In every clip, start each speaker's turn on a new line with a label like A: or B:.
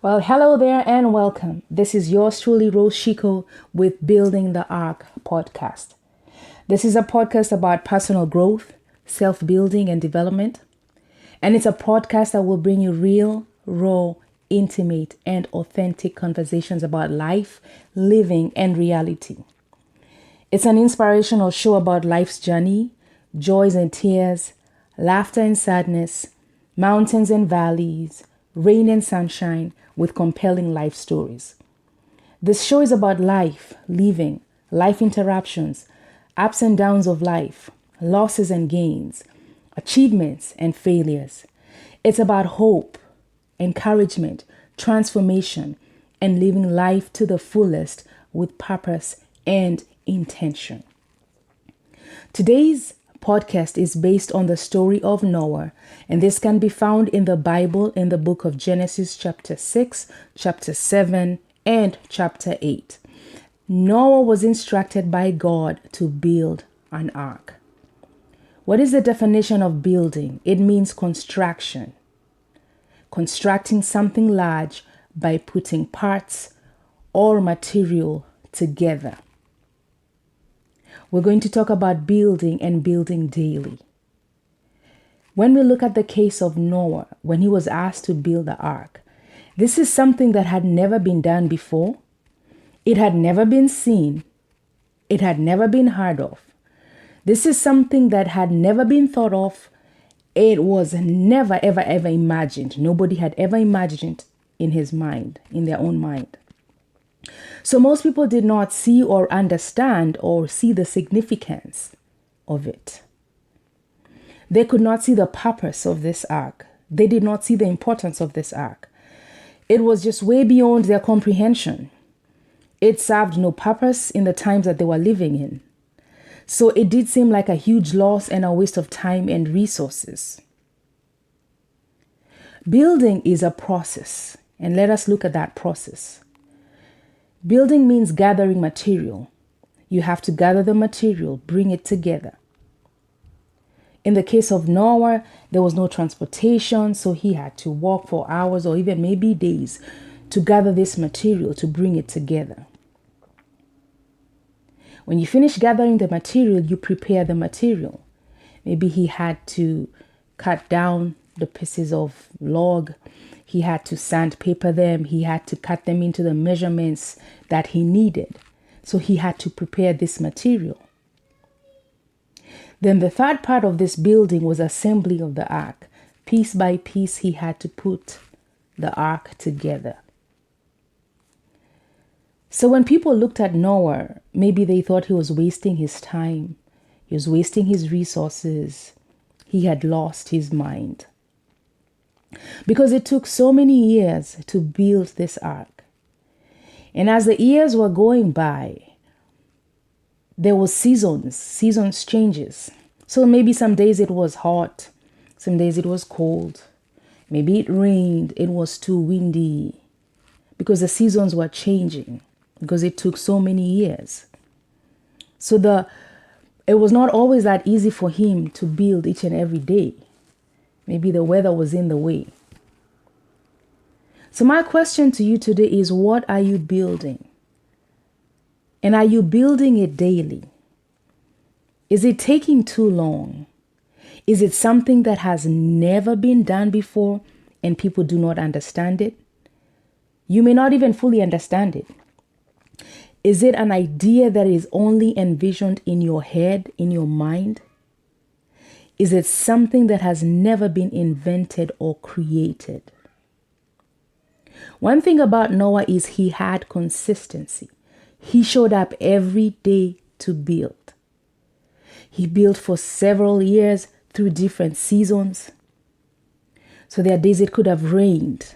A: Well, hello there and welcome. This is yours truly, Rose Shiku, with Building the Ark podcast. This is a podcast about personal growth, self-building, and development. And it's a podcast that will bring you real, raw, intimate, and authentic conversations about life, living, and reality. It's an inspirational show about life's journey, joys and tears, laughter and sadness, mountains and valleys, rain and sunshine, with compelling life stories. This show is about life, living, life interruptions, ups and downs of life, losses and gains, achievements and failures. It's about hope, encouragement, transformation, and living life to the fullest with purpose and intention. Today's podcast is based on the story of Noah, and this can be found in the Bible in the book of Genesis chapter 6, chapter 7, and chapter 8. Noah was instructed by God to build an ark. What is the definition of building? It means construction. Constructing something large by putting parts or material together. We're going to talk about building and building daily. When we look at the case of Noah, when he was asked to build the ark, this is something that had never been done before. It had never been seen. It had never been heard of. This is something that had never been thought of. It was never, ever, ever imagined. Nobody had ever imagined in his mind, in their own mind. So most people did not see or understand or see the significance of it. They could not see the purpose of this ark. They did not see the importance of this ark. It was just way beyond their comprehension. It served no purpose in the times that they were living in. So it did seem like a huge loss and a waste of time and resources. Building is a process, and let us look at that process. Building means gathering material. You have to gather the material, bring it together. In the case of Noah, there was no transportation, so he had to walk for hours or even maybe days to gather this material, to bring it together. When you finish gathering the material, you prepare the material. Maybe he had to cut down the pieces of log. He had to sandpaper them. He had to cut them into the measurements that he needed. So he had to prepare this material. Then the third part of this building was assembly of the ark. Piece by piece, he had to put the ark together. So when people looked at Noah, maybe they thought he was wasting his time. He was wasting his resources. He had lost his mind. Because it took so many years to build this ark. And as the years were going by, there was seasons changes. So maybe some days it was hot, some days it was cold. Maybe it rained, it was too windy. Because the seasons were changing, because it took so many years. So it was not always that easy for him to build each and every day. Maybe the weather was in the way. So my question to you today is, what are you building? And are you building it daily? Is it taking too long? Is it something that has never been done before and people do not understand it? You may not even fully understand it. Is it an idea that is only envisioned in your head, in your mind? Is it something that has never been invented or created? One thing about Noah is he had consistency. He showed up every day to build. He built for several years through different seasons. So there are days it could have rained.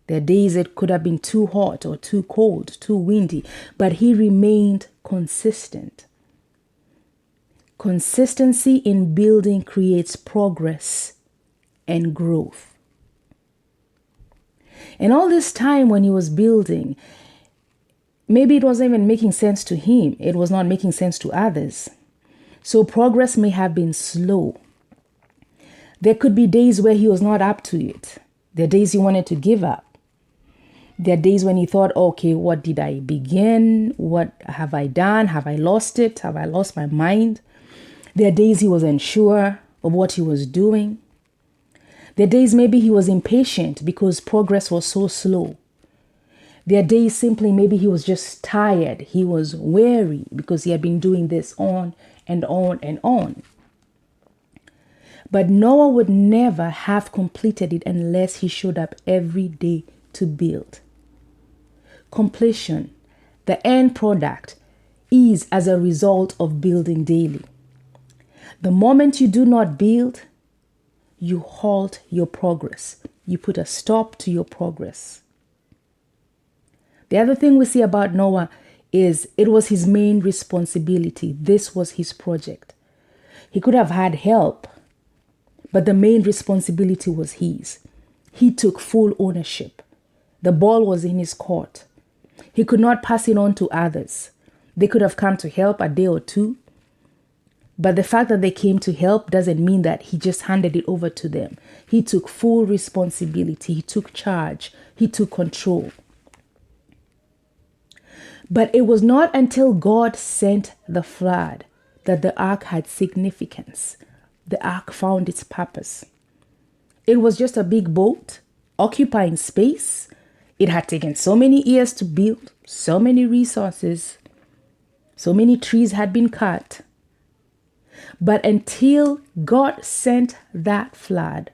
A: There are days it could have been too hot or too cold, too windy, but he remained consistent. Consistency in building creates progress and growth. And all this time when he was building, maybe it wasn't even making sense to him. It was not making sense to others. So progress may have been slow. There could be days where he was not up to it. There are days he wanted to give up. There are days when he thought, okay, what did I begin? What have I done? Have I lost it? Have I lost my mind? There are days he was unsure of what he was doing. There are days maybe he was impatient because progress was so slow. There are days simply maybe he was just tired. He was weary because he had been doing this on and on and on. But Noah would never have completed it unless he showed up every day to build. Completion, the end product, is as a result of building daily. The moment you do not build, you halt your progress. You put a stop to your progress. The other thing we see about Noah is it was his main responsibility. This was his project. He could have had help, but the main responsibility was his. He took full ownership. The ball was in his court. He could not pass it on to others. They could have come to help a day or two, but the fact that they came to help doesn't mean that he just handed it over to them. He took full responsibility. He took charge. He took control. But it was not until God sent the flood that the ark had significance. The ark found its purpose. It was just a big boat occupying space. It had taken so many years to build, so many resources, so many trees had been cut. But until God sent that flood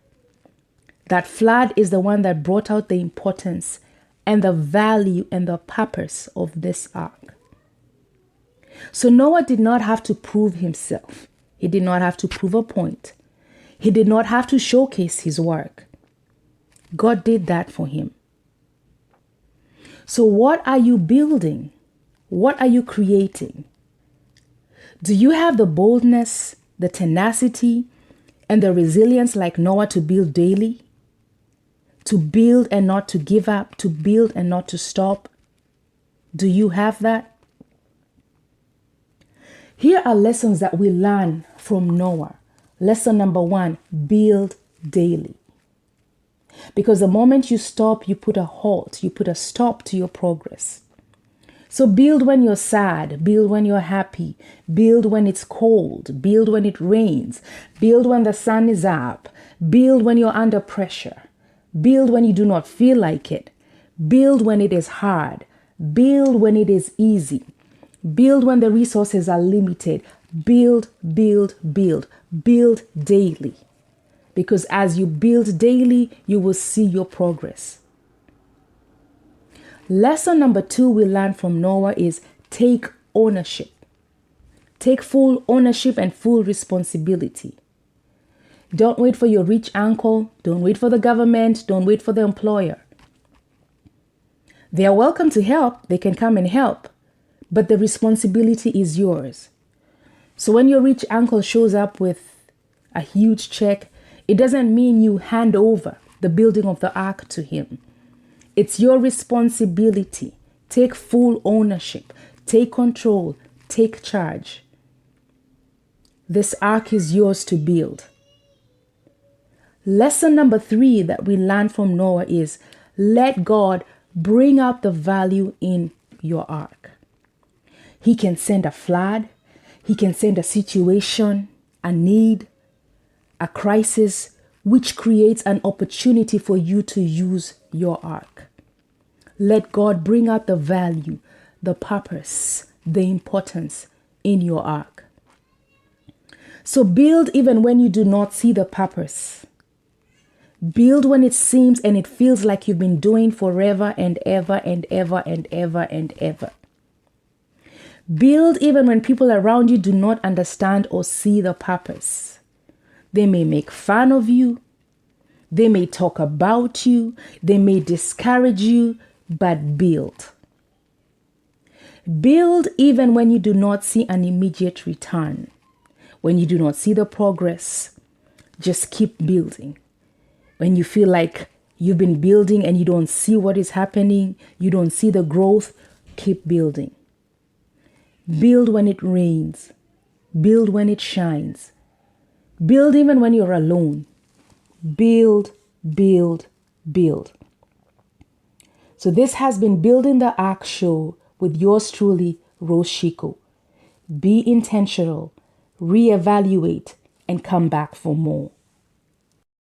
A: is the one that brought out the importance and the value and the purpose of this ark. So Noah did not have to prove himself. He did not have to prove a point. He did not have to showcase his work. God did that for him. So what are you building? What are you creating? Do you have the boldness, the tenacity, and the resilience like Noah to build daily? To build and not to give up, to build and not to stop? Do you have that? Here are lessons that we learn from Noah. Lesson number 1, build daily. Because the moment you stop, you put a halt, you put a stop to your progress. So build when you're sad, build when you're happy, build when it's cold, build when it rains, build when the sun is up, build when you're under pressure, build when you do not feel like it, build when it is hard, build when it is easy, build when the resources are limited, build daily. Because as you build daily, you will see your progress. Lesson number 2 we learn from Noah is take ownership. Take full ownership and full responsibility. Don't wait for your rich uncle. Don't wait for the government. Don't wait for the employer. They are welcome to help. They can come and help. But the responsibility is yours. So when your rich uncle shows up with a huge check, it doesn't mean you hand over the building of the ark to him. It's your responsibility. Take full ownership. Take control. Take charge. This ark is yours to build. Lesson number 3 that we learn from Noah is let God bring out the value in your ark. He can send a flood. He can send a situation, a need, a crisis, which creates an opportunity for you to use your ark. Let God bring out the value, the purpose, the importance in your ark. So build even when you do not see the purpose. Build when it seems and it feels like you've been doing forever and ever and ever and ever and ever. Build even when people around you do not understand or see the purpose. They may make fun of you. They may talk about you. They may discourage you, but build. Build even when you do not see an immediate return. When you do not see the progress, just keep building. When you feel like you've been building and you don't see what is happening, you don't see the growth, keep building. Build when it rains. Build when it shines. Build even when you're alone. Build. So this has been Building the Ark Show with yours truly, Rose Shiku. Be intentional, reevaluate, and come back for more.